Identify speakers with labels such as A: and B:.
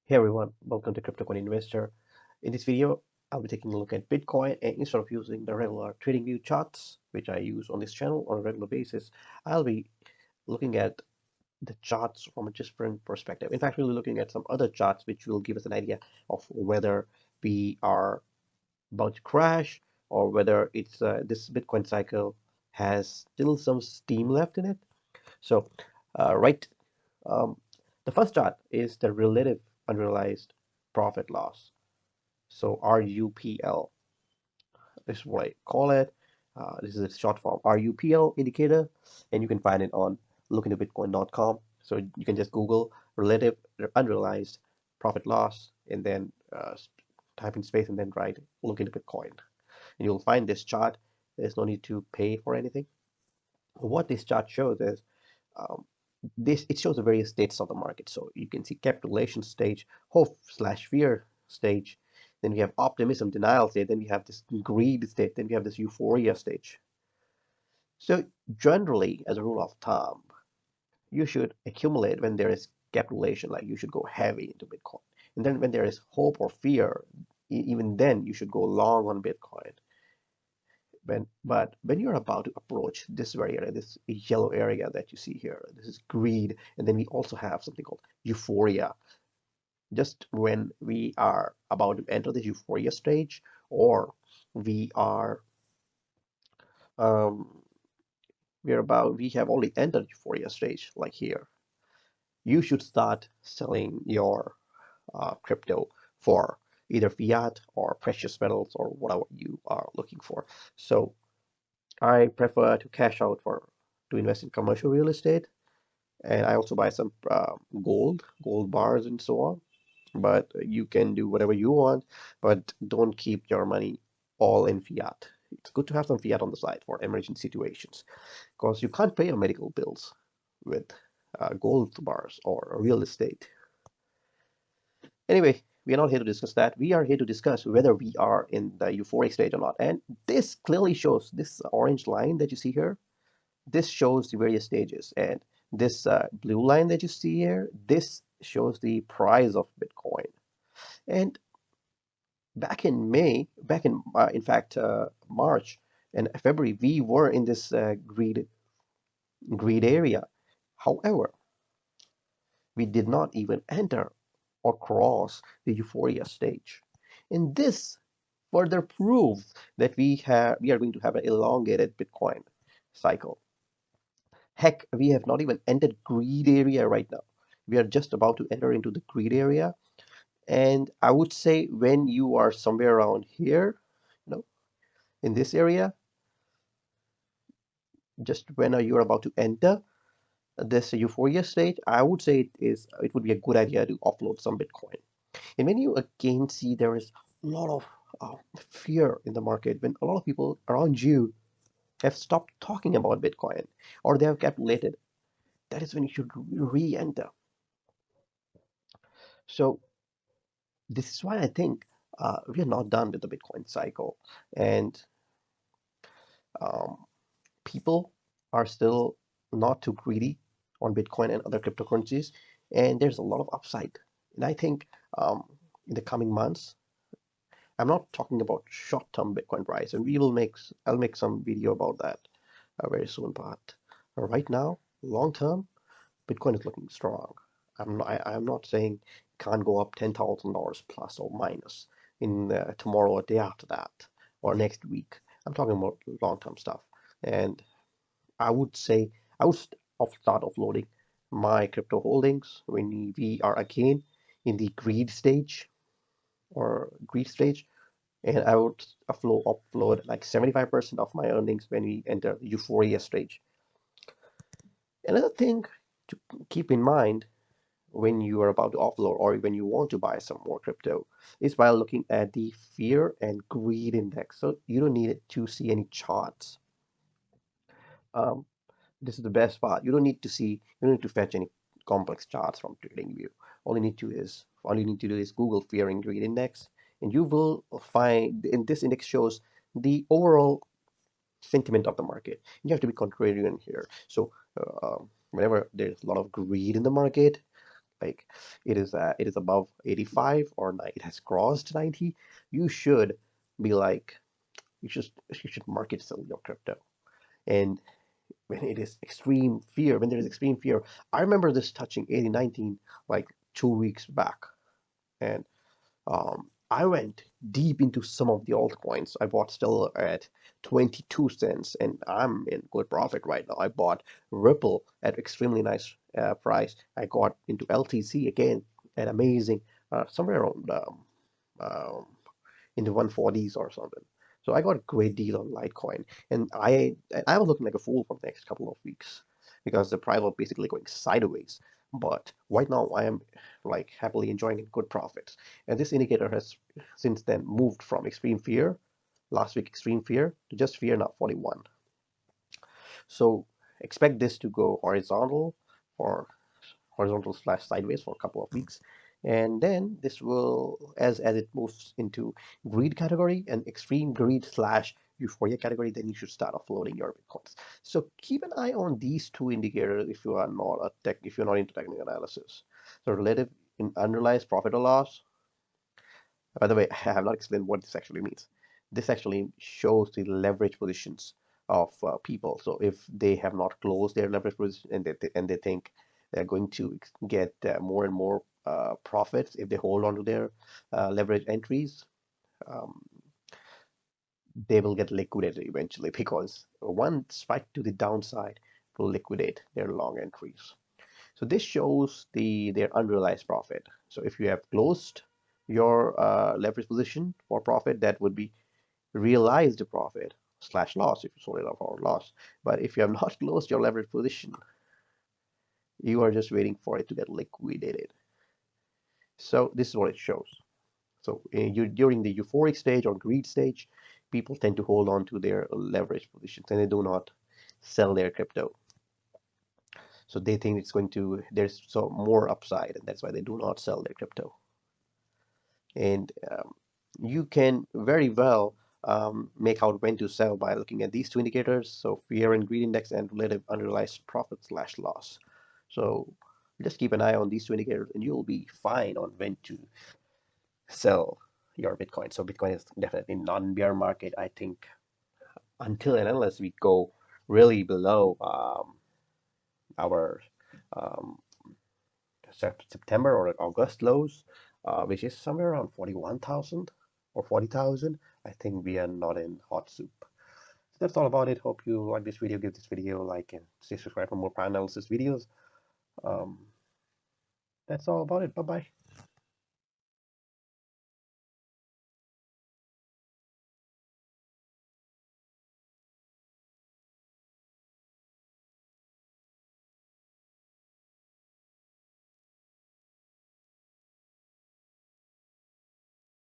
A: Hey everyone, welcome to CryptoCoin Investor. In this video, I'll be taking a look at Bitcoin, and instead of using the regular TradingView charts, which I use on this channel on a regular basis, I'll be looking at the charts from a different perspective. In fact, we'll be looking at some other charts which will give us an idea of whether we are about to crash or whether it's this Bitcoin cycle has still some steam left in it. So, right um, the first chart is the relative unrealized profit loss. So RUPL, this is what I call it. This is a short form RUPL indicator, and you can find it on lookintobitcoin.com. So you can just Google relative unrealized profit loss and then type in space and then write look into Bitcoin. And you'll find this chart. There's no need to pay for anything. What this chart shows is um, it shows the various states of the market. So you can see capitulation stage, hope slash fear stage, then we have optimism denial state, then we have this greed state, then we have this euphoria stage. So generally, as a rule of thumb, you should accumulate when there is capitulation, like you should go heavy into Bitcoin. And then when there is hope or fear, even then you should go long on Bitcoin. But when you're about to approach this very area, this yellow area that you see here, this is greed, and then we also have something called euphoria. Just when we are about to enter the euphoria stage, or we are um, we have already entered euphoria stage, like here, you should start selling your crypto for either fiat or precious metals or whatever you are looking for. So I prefer to cash out for to invest in commercial real estate, and I also buy some gold bars and so on. But you can do whatever you want, but don't keep your money all in fiat. It's good to have some fiat on the side for emergency situations, because you can't pay your medical bills with gold bars or real estate. Anyway, we are not here to discuss that. We are here to discuss whether we are in the euphoric stage or not. And this clearly shows this orange line that you see here. This shows the various stages, and this blue line that you see here, this shows the price of Bitcoin. And back in May, in fact March and February, we were in this greed area. However, we did not even enter or cross the euphoria stage. And this further proves that we are going to have an elongated Bitcoin cycle. Heck, we have not even entered greed area right now. We are just about to enter into the greed area. And I would say when you are somewhere around here, you know, in this area, just when you're about to enter this euphoria state, I would say it would be a good idea to offload some Bitcoin. And when you again see there is a lot of fear in the market, when a lot of people around you have stopped talking about Bitcoin or they have calculated, that is when you should re-enter. So this is why I think we are not done with the Bitcoin cycle, and um, people are still not too greedy on Bitcoin and other cryptocurrencies, and there's a lot of upside. And I think in the coming months, I'm not talking about short-term Bitcoin price, and I'll make some video about that very soon. But right now, long-term, Bitcoin is looking strong. I'm not saying it can't go up $10,000 plus or minus in tomorrow or day after that or next week. I'm talking about long-term stuff, and I would say I would start offloading my crypto holdings when we are again in the greed stage, and I would upload like 75% of my earnings when we enter the euphoria stage. Another thing to keep in mind when you are about to offload or when you want to buy some more crypto is by looking at the fear and greed index. So you don't need to see any charts. Um, this is the best part. You don't need to fetch any complex charts from TradingView. All you need to do is Google fear and greed index, and you will find, and this index shows the overall sentiment of the market. You have to be contrarian here. So whenever there's a lot of greed in the market, like it is above 85 or it has crossed 90, you should be like you should market sell your crypto. And when it is extreme fear, when there is extreme fear, I remember this touching 8019 like 2 weeks back, and I went deep into some of the altcoins. I bought Stellar at 22 cents, and I'm in good profit right now. I bought Ripple at extremely nice price. I got into LTC again at amazing, somewhere around um, in the 140s or something. So I got a great deal on Litecoin, and I was looking like a fool for the next couple of weeks because the price was basically going sideways. But right now I am like happily enjoying good profits, and this indicator has since then moved from extreme fear, last week extreme fear, to just fear now 41. So expect this to go for horizontal slash sideways for a couple of weeks, and then this will, as it moves into greed category and extreme greed slash euphoria category, then you should start offloading your bitcoins. So keep an eye on these two indicators if you're not into technical analysis. So relative in unrealized profit or loss. By the way, I have not explained what this actually means. This actually shows the leverage positions of people. So if they have not closed their leverage position, and they think they're going to get more and more profits if they hold on to their leverage entries, um, they will get liquidated eventually, because one spike to the downside will liquidate their long entries. So this shows their unrealized profit. So if you have closed your leverage position for profit, that would be realized profit slash loss if you sold it off or loss. But if you have not closed your leverage position, you are just waiting for it to get liquidated. So this is what it shows. So during the euphoric stage or greed stage, people tend to hold on to their leverage positions and they do not sell their crypto. So they think there's so more upside, and that's why they do not sell their crypto. And you can very well make out when to sell by looking at these two indicators. So fear and greed index and relative unrealized profit slash loss. So just keep an eye on these two indicators and you'll be fine on when to sell your Bitcoin. So Bitcoin is definitely not in bear market, I think, until and unless we go really below our um, September or August lows, which is somewhere around 41,000 or 40,000. I think we are not in hot soup. So that's all about it. Hope you like this video. Give this video a like and stay subscribed for more analysis videos. Um, that's all about it. Bye bye.